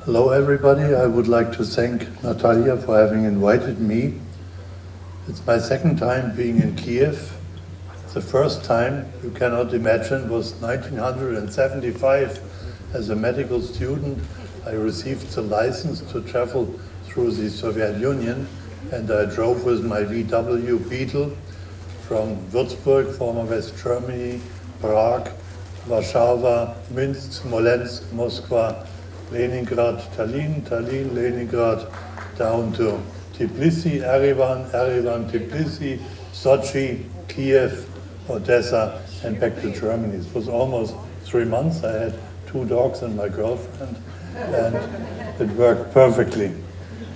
Hello everybody, I would like to thank Natalia for having invited me. It's my second time being in Kiev. The first time, you cannot imagine, was 1975. As a medical student, I received the license to travel through the Soviet Union, and I drove with my VW Beetle from Würzburg, former West Germany, Prague, Warsaw, Minsk, Smolensk, Moscow, Leningrad, Tallinn, Leningrad, down to Tbilisi, Erevan, Tbilisi, Sochi, Kiev, Odessa, and back to Germany. It was almost 3 months. I had 2 dogs and my girlfriend, and it worked perfectly.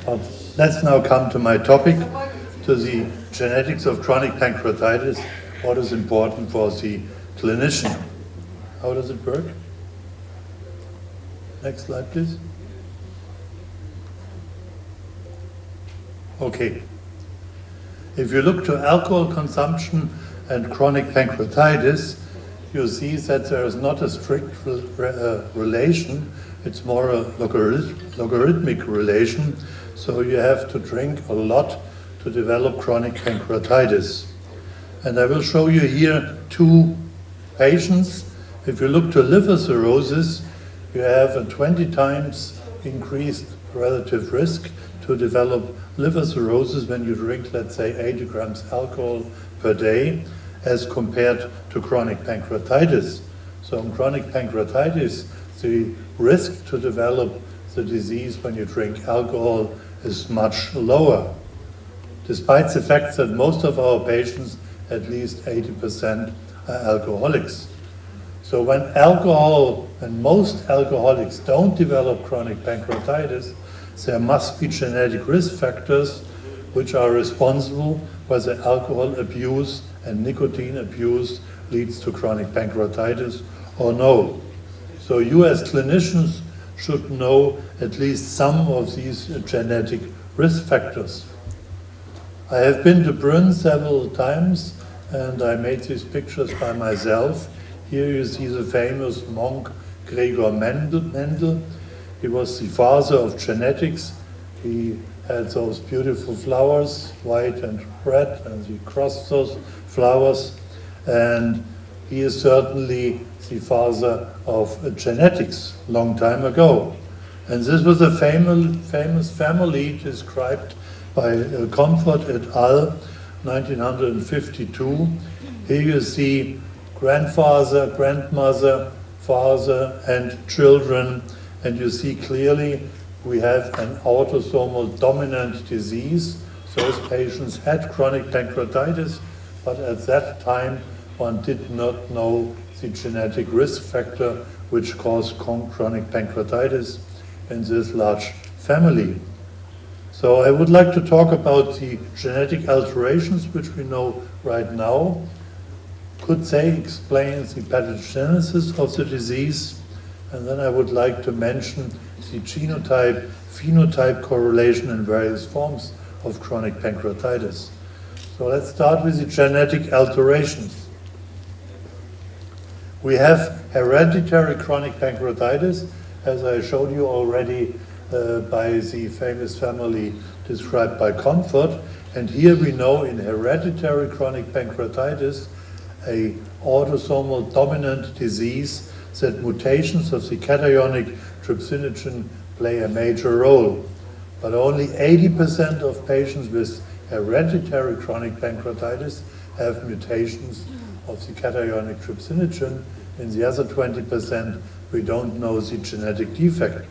But let's now come to my topic, to the genetics of chronic pancreatitis, what is important for the clinician. How does it work? Next slide, please. Okay. If you look to alcohol consumption and chronic pancreatitis, you see that there is not a strict relation. It's more a logarithmic relation. So you have to drink a lot to develop chronic pancreatitis. And I will show you here 2 patients. If you look to liver cirrhosis, you have a 20 times increased relative risk to develop liver cirrhosis when you drink, let's say, 80 grams alcohol per day as compared to chronic pancreatitis. So in chronic pancreatitis, the risk to develop the disease when you drink alcohol is much lower, despite the fact that most of our patients, at least 80%, are alcoholics. So when alcohol, and most alcoholics don't develop chronic pancreatitis, there must be genetic risk factors which are responsible whether alcohol abuse and nicotine abuse leads to chronic pancreatitis or no. So you as clinicians should know at least some of these genetic risk factors. I have been to Brünn several times, and I made these pictures by myself. Here you see the famous monk Gregor Mendel. He was the father of genetics. He had those beautiful flowers, white and red, and he crossed those flowers. And he is certainly the father of genetics, long time ago. And this was a famous family described by Comfort et al., 1952. Here you see grandfather, grandmother, father, and children, and you see clearly we have an autosomal dominant disease. Those patients had chronic pancreatitis, but at that time one did not know the genetic risk factor which caused chronic pancreatitis in this large family. So I would like to talk about the genetic alterations which we know right now. Could they explain the pathogenesis of the disease? And then I would like to mention the genotype-phenotype correlation in various forms of chronic pancreatitis. So let's start with the genetic alterations. We have hereditary chronic pancreatitis, as I showed you already by the famous family described by Comfort. And here we know in hereditary chronic pancreatitis, a autosomal dominant disease, that mutations of the cationic trypsinogen play a major role. But only 80% of patients with hereditary chronic pancreatitis have mutations of the cationic trypsinogen. In the other 20%, we don't know the genetic defect.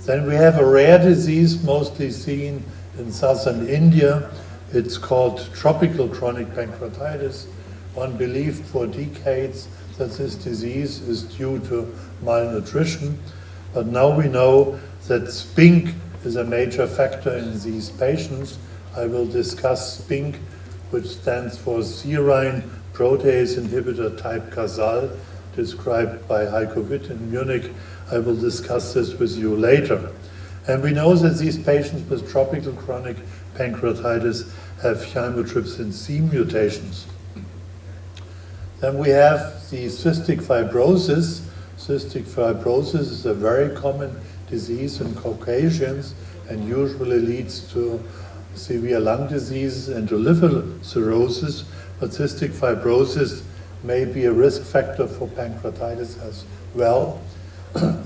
Then we have a rare disease mostly seen in southern India. It's called tropical chronic pancreatitis. One believed for decades that this disease is due to malnutrition, but now we know that Spink is a major factor in these patients. I will discuss Spink, which stands for serine protease inhibitor type Casal, described by Heiko Witt in Munich. I will discuss this with you later. And we know that these patients with tropical chronic pancreatitis have chymotrypsin C mutations. Then we have the cystic fibrosis. Cystic fibrosis is a very common disease in Caucasians and usually leads to severe lung diseases and to liver cirrhosis, but cystic fibrosis may be a risk factor for pancreatitis as well.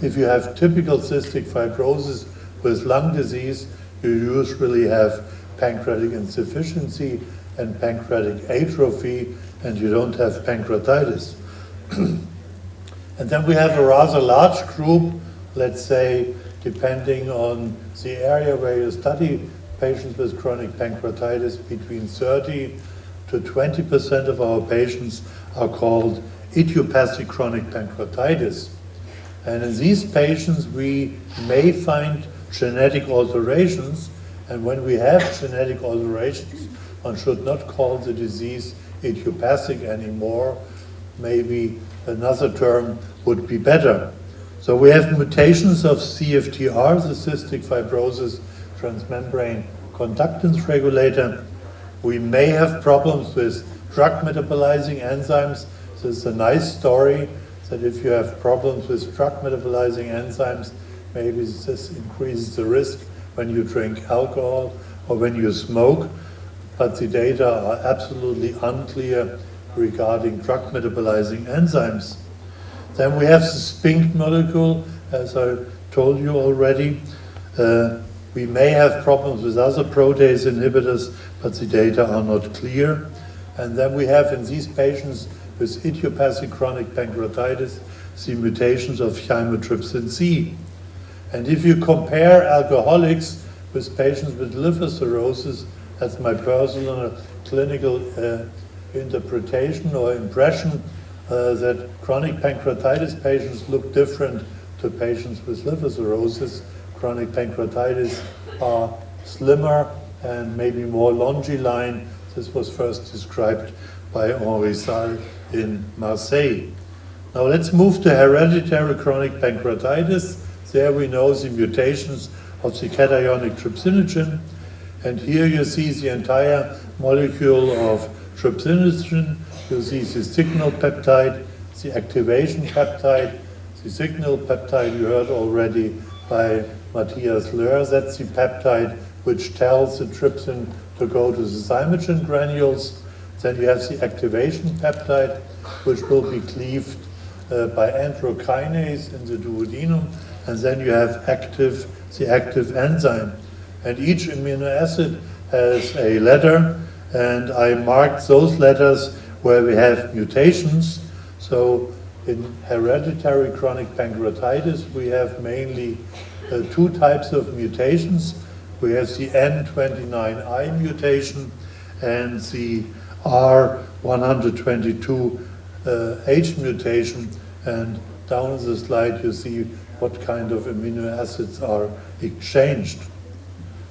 If you have typical cystic fibrosis with lung disease, you usually have pancreatic insufficiency and pancreatic atrophy, and you don't have pancreatitis. And then we have a rather large group, let's say, depending on the area where you study patients with chronic pancreatitis, between 30 to 20% of our patients are called idiopathic chronic pancreatitis. And in these patients, we may find genetic alterations, and when we have genetic alterations, one should not call the disease idiopathic anymore. Maybe another term would be better. So we have mutations of CFTR, the cystic fibrosis transmembrane conductance regulator. We may have problems with drug metabolizing enzymes. This is a nice story that if you have problems with drug metabolizing enzymes, maybe this increases the risk when you drink alcohol or when you smoke. But the data are absolutely unclear regarding drug metabolizing enzymes. Then we have the Spink molecule, as I told you already. We may have problems with other protease inhibitors, but the data are not clear. And then we have in these patients with idiopathic chronic pancreatitis, the mutations of chymotrypsin C. And if you compare alcoholics with patients with liver cirrhosis, that's my personal clinical interpretation or impression, that chronic pancreatitis patients look different to patients with liver cirrhosis. Chronic pancreatitis are slimmer and maybe more longiline. This was first described by Henri Salle in Marseille. Now let's move to hereditary chronic pancreatitis. There we know the mutations of the cationic trypsinogen. And here you see the entire molecule of trypsinogen. You see the signal peptide, the activation peptide. The signal peptide you heard already by Matthias Löhr. That's the peptide which tells the trypsin to go to the zymogen granules. Then you have the activation peptide, which will be cleaved by enterokinase in the duodenum. And then you have the active enzyme. And each amino acid has a letter, and I marked those letters where we have mutations. So in hereditary chronic pancreatitis, we have mainly two types of mutations. We have the N29I mutation and the R122H mutation. And down the slide you see what kind of amino acids are exchanged.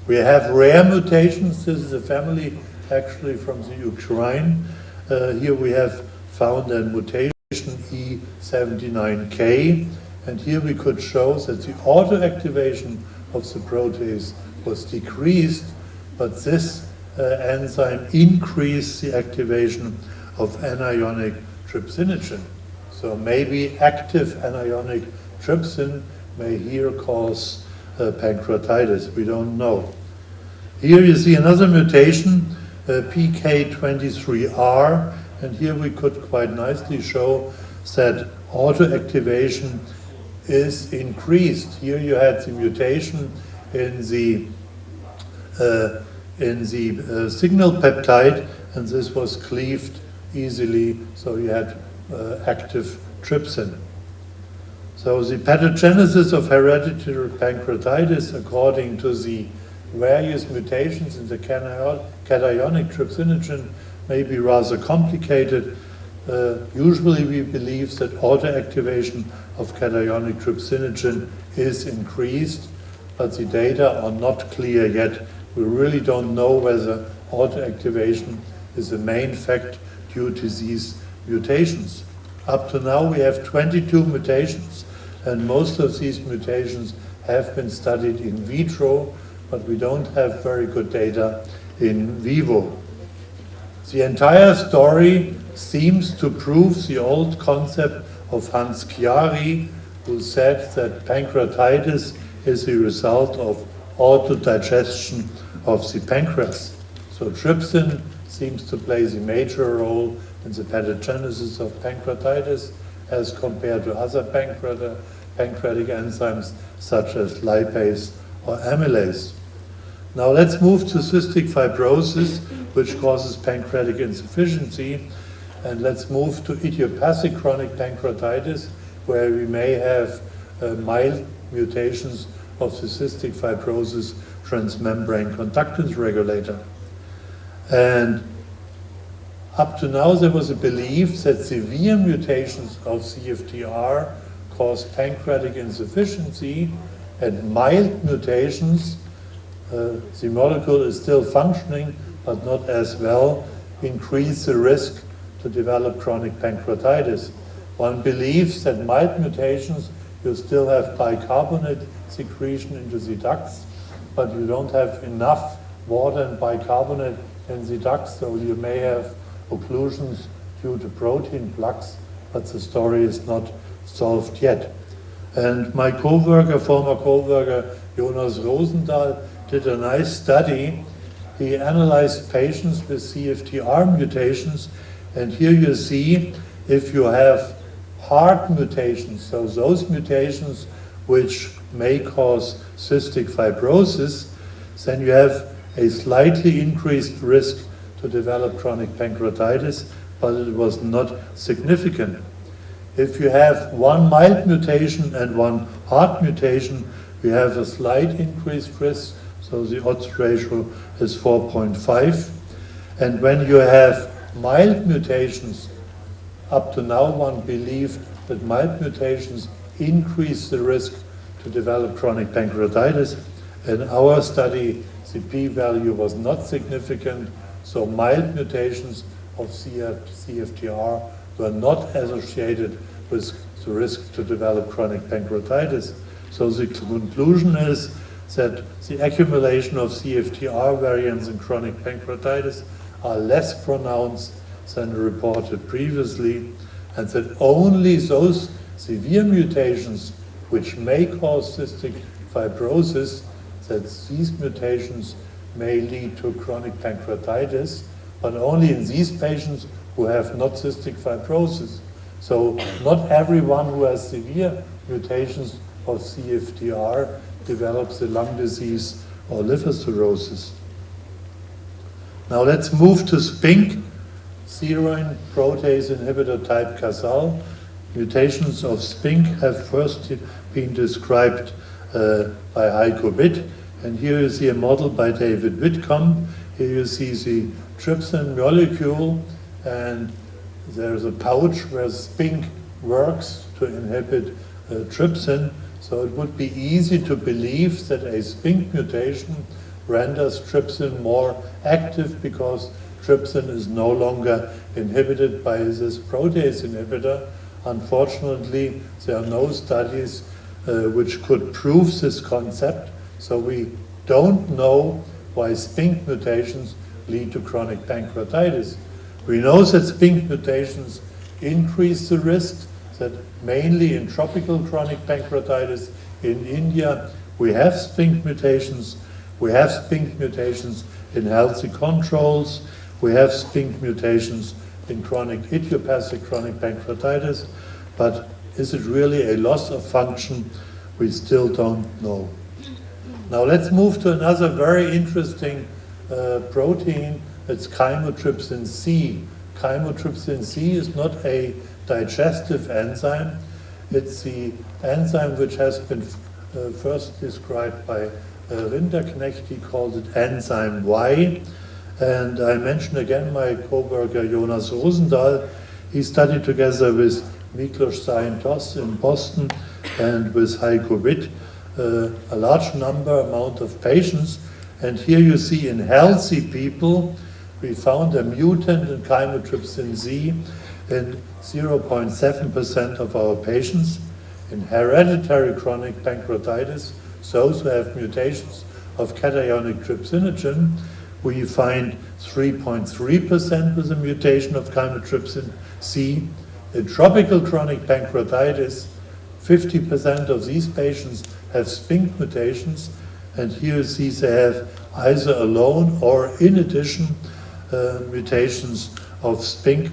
We have rare mutations. This is a family actually from the Ukraine. Here we have found a mutation E79K, and here we could show that the autoactivation of the protease was decreased, but this enzyme increased the activation of anionic trypsinogen. So maybe active anionic trypsin may here cause pancreatitis. We don't know. Here you see another mutation, PK23R, and here we could quite nicely show that autoactivation is increased. Here you had the mutation in the signal peptide, and this was cleaved easily, so you had active trypsin. So the pathogenesis of hereditary pancreatitis, according to the various mutations in the cationic trypsinogen, may be rather complicated. Usually we believe that autoactivation of cationic trypsinogen is increased, but the data are not clear yet. We really don't know whether autoactivation is the main fact due to these mutations. Up to now we have 22 mutations, and most of these mutations have been studied in vitro, but we don't have very good data in vivo. The entire story seems to prove the old concept of Hans Chiari, who said that pancreatitis is the result of autodigestion of the pancreas. So trypsin seems to play the major role in the pathogenesis of pancreatitis as compared to other pancreatic enzymes such as lipase or amylase. Now let's move to cystic fibrosis, which causes pancreatic insufficiency, and let's move to idiopathic chronic pancreatitis, where we may have mild mutations of the cystic fibrosis transmembrane conductance regulator. And up to now there was a belief that severe mutations of CFTR cause pancreatic insufficiency, and mild mutations, the molecule is still functioning but not as well, increase the risk to develop chronic pancreatitis. One believes that mild mutations, you still have bicarbonate secretion into the ducts, but you don't have enough water and bicarbonate in the ducts, so you may have occlusions due to protein plaques, but the story is not solved yet. And my former co-worker, Jonas Rosendahl, did a nice study. He analyzed patients with CFTR mutations, and here you see if you have hard mutations, so those mutations which may cause cystic fibrosis, then you have a slightly increased risk to develop chronic pancreatitis, but it was not significant. If you have one mild mutation and one hard mutation, we have a slight increased risk, so the odds ratio is 4.5. And when you have mild mutations, up to now one believed that mild mutations increase the risk to develop chronic pancreatitis. In our study, the p-value was not significant, so mild mutations of CFTR were not associated with the risk to develop chronic pancreatitis. So the conclusion is that the accumulation of CFTR variants in chronic pancreatitis are less pronounced than reported previously, and that only those severe mutations which may cause cystic fibrosis, that these mutations may lead to chronic pancreatitis, but only in these patients who have not cystic fibrosis. So not everyone who has severe mutations of CFTR develops a lung disease or liver cirrhosis. Now let's move to Spink, serine protease inhibitor type Casal. Mutations of Spink have first been described by Heiko Witt, and here you see a model by David Whitcomb. Here you see the trypsin molecule, and there's a pouch where Spink works to inhibit trypsin. So it would be easy to believe that a Spink mutation renders trypsin more active because trypsin is no longer inhibited by this protease inhibitor. Unfortunately, there are no studies which could prove this concept, so we don't know why Spink mutations lead to chronic pancreatitis. We know that Spink mutations increase the risk, that mainly in tropical chronic pancreatitis in India, we have Spink mutations. We have Spink mutations in healthy controls. We have Spink mutations in chronic idiopathic chronic pancreatitis. But is it really a loss of function? We still don't know. Now let's move to another very interesting protein. It's chymotrypsin C. Chymotrypsin C is not a digestive enzyme. It's the enzyme which has been first described by Rinderknecht. He called it enzyme Y. And I mention again my co-worker Jonas Rosendahl. He studied together with Miklos Saintos in Boston and with Heiko Witt a large amount of patients. And here you see in healthy people, we found a mutant in chymotrypsin C in 0.7% of our patients. In hereditary chronic pancreatitis, those who have mutations of cationic trypsinogen, we find 3.3% with a mutation of chymotrypsin C. In tropical chronic pancreatitis, 50% of these patients have Spink mutations, and here you see they have either alone or in addition mutations of Spink,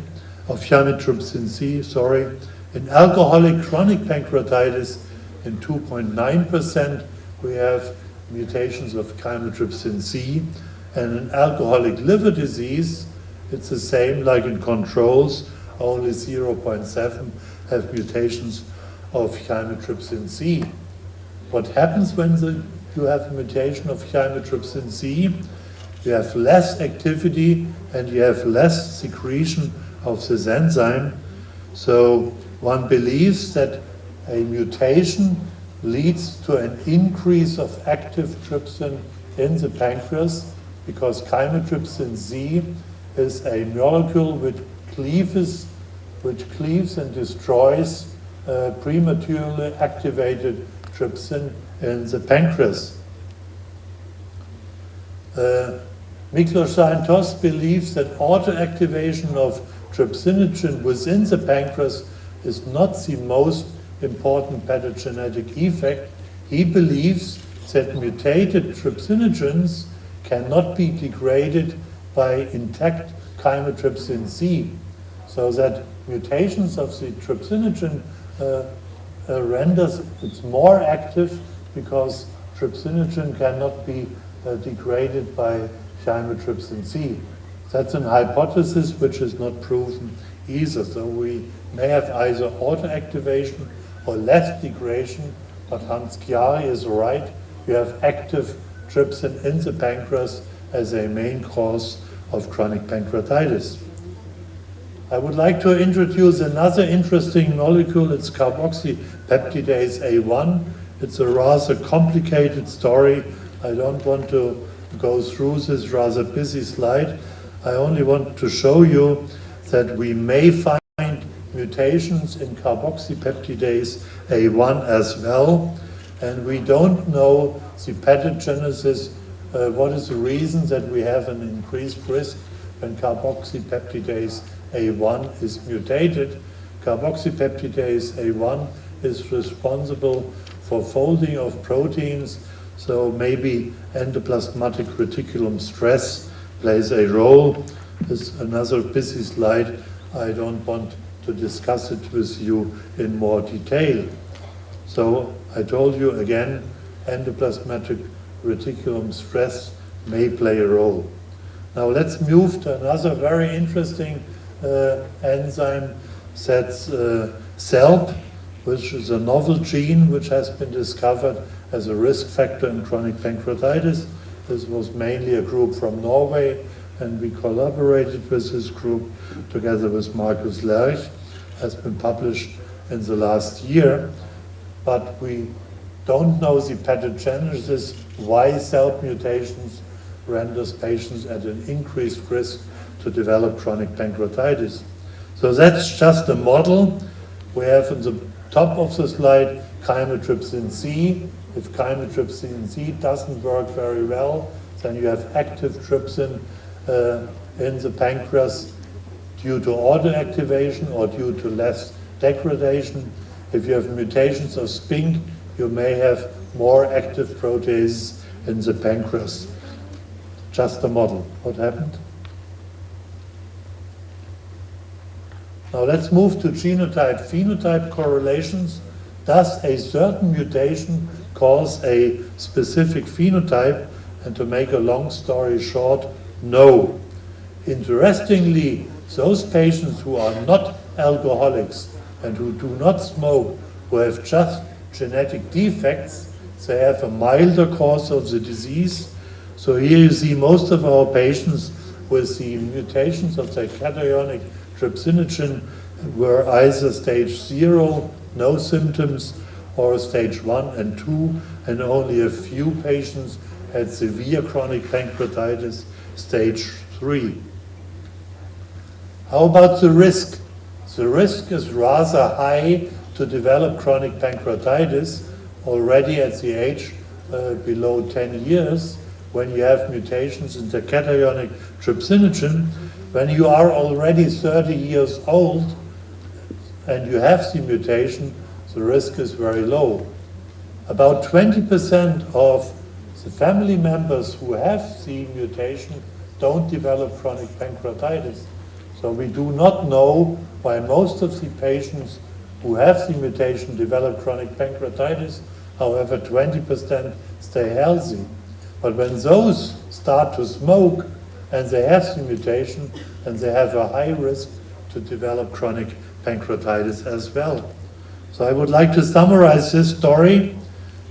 of chymotrypsin C, sorry. In alcoholic chronic pancreatitis, in 2.9%, we have mutations of chymotrypsin C, and in alcoholic liver disease, it's the same like in controls, only 0.7 have mutations of chymotrypsin C. What happens when you have a mutation of chymotrypsin C? You have less activity and you have less secretion of this enzyme. So one believes that a mutation leads to an increase of active trypsin in the pancreas, because chymotrypsin C is a molecule which cleaves and destroys prematurely activated trypsin in the pancreas. Miklos Santos believes that autoactivation of trypsinogen within the pancreas is not the most important pathogenetic effect. He believes that mutated trypsinogens cannot be degraded by intact chymotrypsin C, so that mutations of the trypsinogen renders it more active, because trypsinogen cannot be degraded by chymotrypsin C. That's an hypothesis which is not proven either. So we may have either autoactivation or less degradation, but Hans Chiari is right. You have active trypsin in the pancreas as a main cause of chronic pancreatitis. I would like to introduce another interesting molecule. It's carboxypeptidase A1. It's a rather complicated story. I don't want to go through this rather busy slide. I only want to show you that we may find mutations in carboxypeptidase A1 as well, and we don't know the pathogenesis. What is the reason that we have an increased risk when carboxypeptidase A1 is mutated? Carboxypeptidase A1 is responsible for folding of proteins, so maybe endoplasmatic reticulum stress plays a role. This is another busy slide. I don't want to discuss it with you in more detail. So I told you again, endoplasmatic reticulum stress may play a role. Now let's move to another very interesting enzyme, that's SELP, which is a novel gene which has been discovered as a risk factor in chronic pancreatitis. This was mainly a group from Norway, and we collaborated with this group together with Markus Lerch. Has been published in the last year, but we don't know the pathogenesis, why SELP mutations renders patients at an increased risk to develop chronic pancreatitis. So that's just a model. We have on the top of the slide chymotrypsin C. If chymotrypsin C doesn't work very well, then you have active trypsin in the pancreas due to autoactivation or due to less degradation. If you have mutations of Spink, you may have more active proteases in the pancreas. Just a model. What happened? Now let's move to genotype-phenotype correlations. Does a certain mutation cause a specific phenotype? And to make a long story short, no. Interestingly, those patients who are not alcoholics and who do not smoke, who have just genetic defects, they have a milder cause of the disease. So here you see most of our patients with the mutations of the cationic trypsinogen were either stage 0, no symptoms, or stage 1 and 2, and only a few patients had severe chronic pancreatitis, stage 3. How about the risk? The risk is rather high to develop chronic pancreatitis already at the age below 10 years, when you have mutations in the cationic trypsinogen. When you are already 30 years old and you have the mutation, the risk is very low. About 20% of the family members who have the mutation don't develop chronic pancreatitis. So we do not know why most of the patients who have the mutation develop chronic pancreatitis. However, 20% stay healthy. But when those start to smoke and they have the mutation, then they have a high risk to develop chronic pancreatitis as well. So I would like to summarize this story.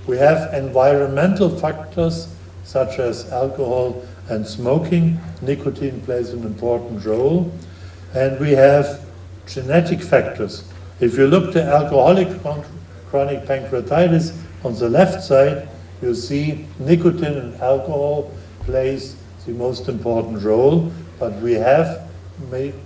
We have environmental factors such as alcohol and smoking. Nicotine plays an important role. And we have genetic factors. If you look to alcoholic chronic pancreatitis on the left side, you see nicotine and alcohol plays the most important role, but we have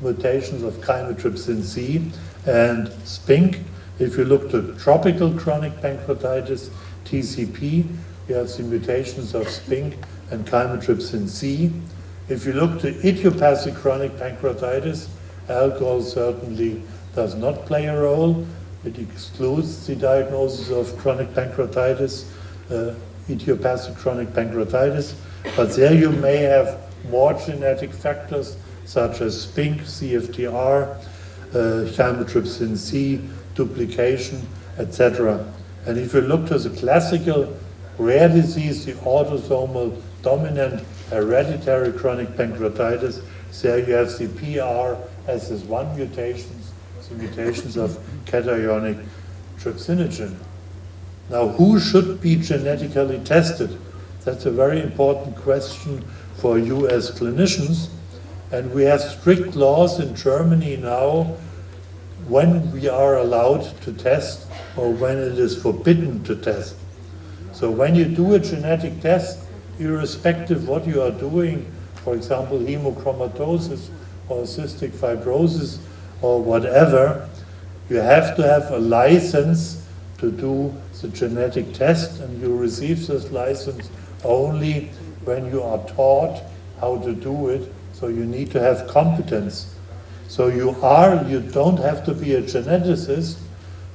mutations of chymotrypsin C and Spink. If you look to tropical chronic pancreatitis, TCP, you have the mutations of Spink and chymotrypsin C. If you look to idiopathic chronic pancreatitis, alcohol certainly does not play a role. It excludes the diagnosis of chronic pancreatitis, idiopathic chronic pancreatitis. But there you may have more genetic factors such as Spink, CFTR, chymotrypsin C, duplication, etc. And if you look to the classical rare disease, the autosomal dominant hereditary chronic pancreatitis, there you have the PRSS1 mutations, the mutations of cationic trypsinogen. Now, who should be genetically tested? That's a very important question for you as clinicians. And we have strict laws in Germany now when we are allowed to test or when it is forbidden to test. So when you do a genetic test, irrespective what you are doing, for example, hemochromatosis or cystic fibrosis or whatever, you have to have a license to do the genetic test, and you receive this license only when you are taught how to do it. So you need to have competence. So you don't have to be a geneticist,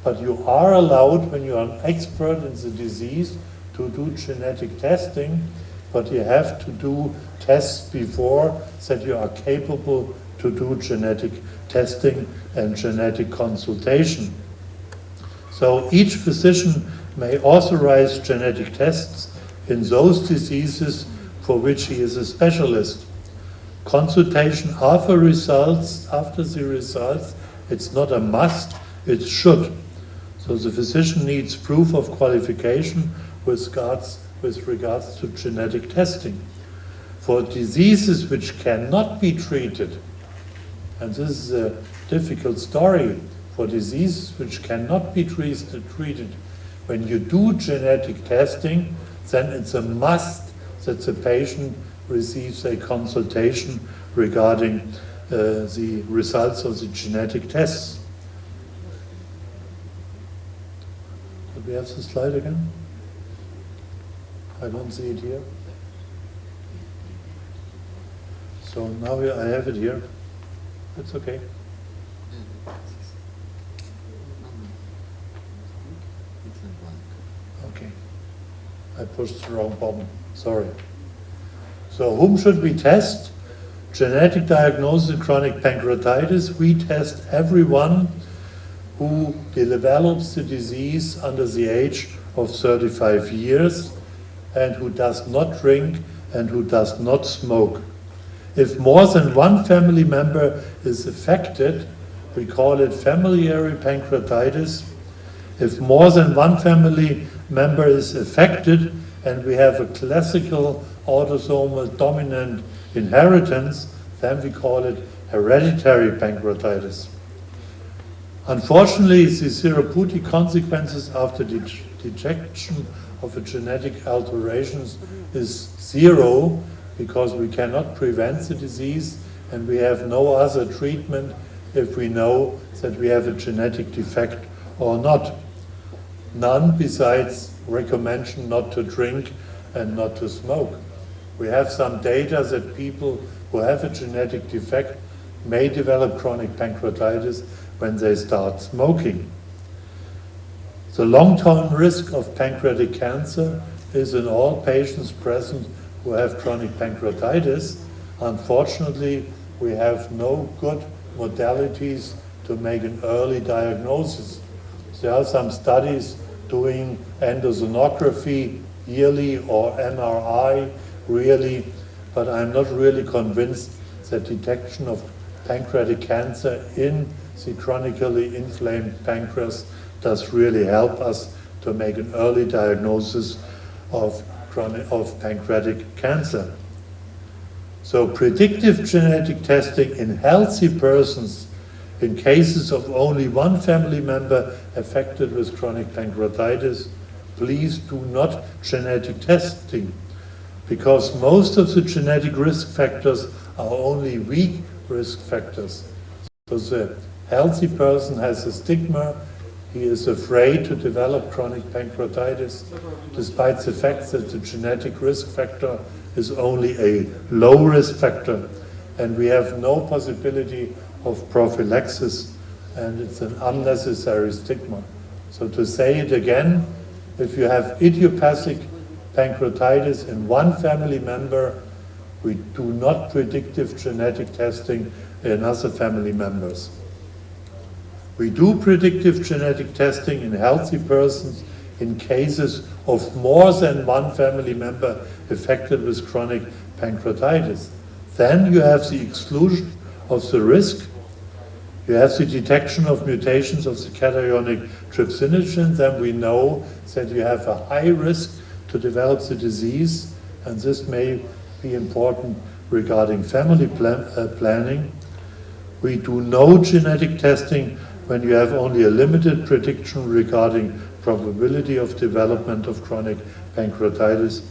but you are allowed, when you are an expert in the disease, to do genetic testing, but you have to do tests before that you are capable to do genetic testing and genetic consultation. So each physician may authorize genetic tests in those diseases for which he is a specialist. Consultation after the results, it's not a must, it should. So the physician needs proof of qualification with regards to genetic testing. For diseases which cannot be treated, and this is a difficult story, for diseases which cannot be treated, when you do genetic testing, then it's a must that the patient receives a consultation regarding the results of the genetic tests. Could we have the slide again? I don't see it here. So now I have it here. It's okay. Okay. I pushed the wrong button. Sorry. So whom should we test? Genetic diagnosis of chronic pancreatitis. We test everyone who develops the disease under the age of 35 years and who does not drink and who does not smoke. If more than one family member is affected, we call it familiary pancreatitis. If more than one family member is affected and we have a classical autosomal dominant inheritance, then we call it hereditary pancreatitis. Unfortunately, the therapeutic consequences after detection of a genetic alterations is zero, because we cannot prevent the disease and we have no other treatment if we know that we have a genetic defect or not. None besides recommendation not to drink and not to smoke. We have some data that people who have a genetic defect may develop chronic pancreatitis when they start smoking. The long-term risk of pancreatic cancer is in all patients present who have chronic pancreatitis. Unfortunately, we have no good modalities to make an early diagnosis. There are some studies doing endosonography yearly or MRI yearly, but I'm not really convinced that detection of pancreatic cancer in the chronically inflamed pancreas does really help us to make an early diagnosis of pancreatic cancer. So predictive genetic testing in healthy persons in cases of only one family member affected with chronic pancreatitis, please do not genetic testing, because most of the genetic risk factors are only weak risk factors. So the healthy person has a stigma, he is afraid to develop chronic pancreatitis, despite the fact that the genetic risk factor is only a low risk factor, and we have no possibility of prophylaxis, and it's an unnecessary stigma. So to say it again, if you have idiopathic pancreatitis in one family member, we do not predictive genetic testing in other family members. We do predictive genetic testing in healthy persons in cases of more than one family member affected with chronic pancreatitis. Then you have the exclusion of the risk. You have the detection of mutations of the cationic trypsinogen. Then we know that you have a high risk to develop the disease, and this may be important regarding family planning. We do no genetic testing when you have only a limited prediction regarding probability of development of chronic pancreatitis,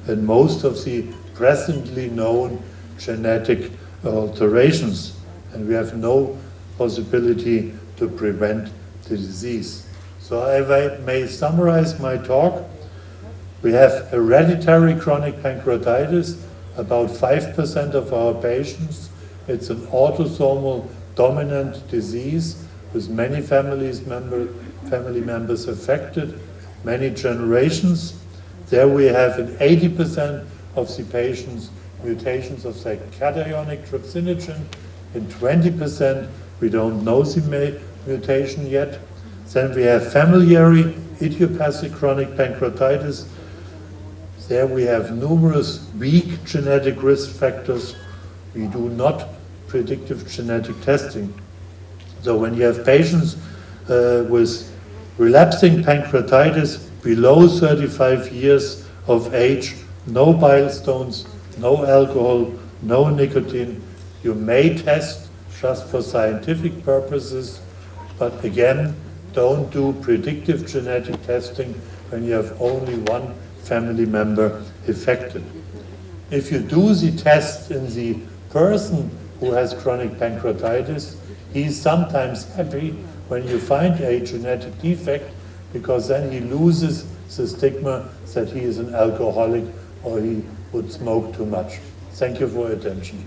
and most of the presently known genetic alterations, and we have no possibility to prevent the disease. So if I may summarize my talk, we have hereditary chronic pancreatitis, about 5% of our patients. It's an autosomal dominant disease with many family members affected, many generations. There we have in 80% of the patients mutations of the cationic trypsinogen. In 20% we don't know the mutation yet. Then we have familiary idiopathic chronic pancreatitis. There we have numerous weak genetic risk factors. We do not predictive genetic testing. So when you have patients with relapsing pancreatitis below 35 years of age, no bile stones, no alcohol, no nicotine, you may test just for scientific purposes, but again, don't do predictive genetic testing when you have only one family member affected. If you do the test in the person who has chronic pancreatitis, he's sometimes happy when you find a genetic defect, because then he loses the stigma that he is an alcoholic or he would smoke too much. Thank you for your attention.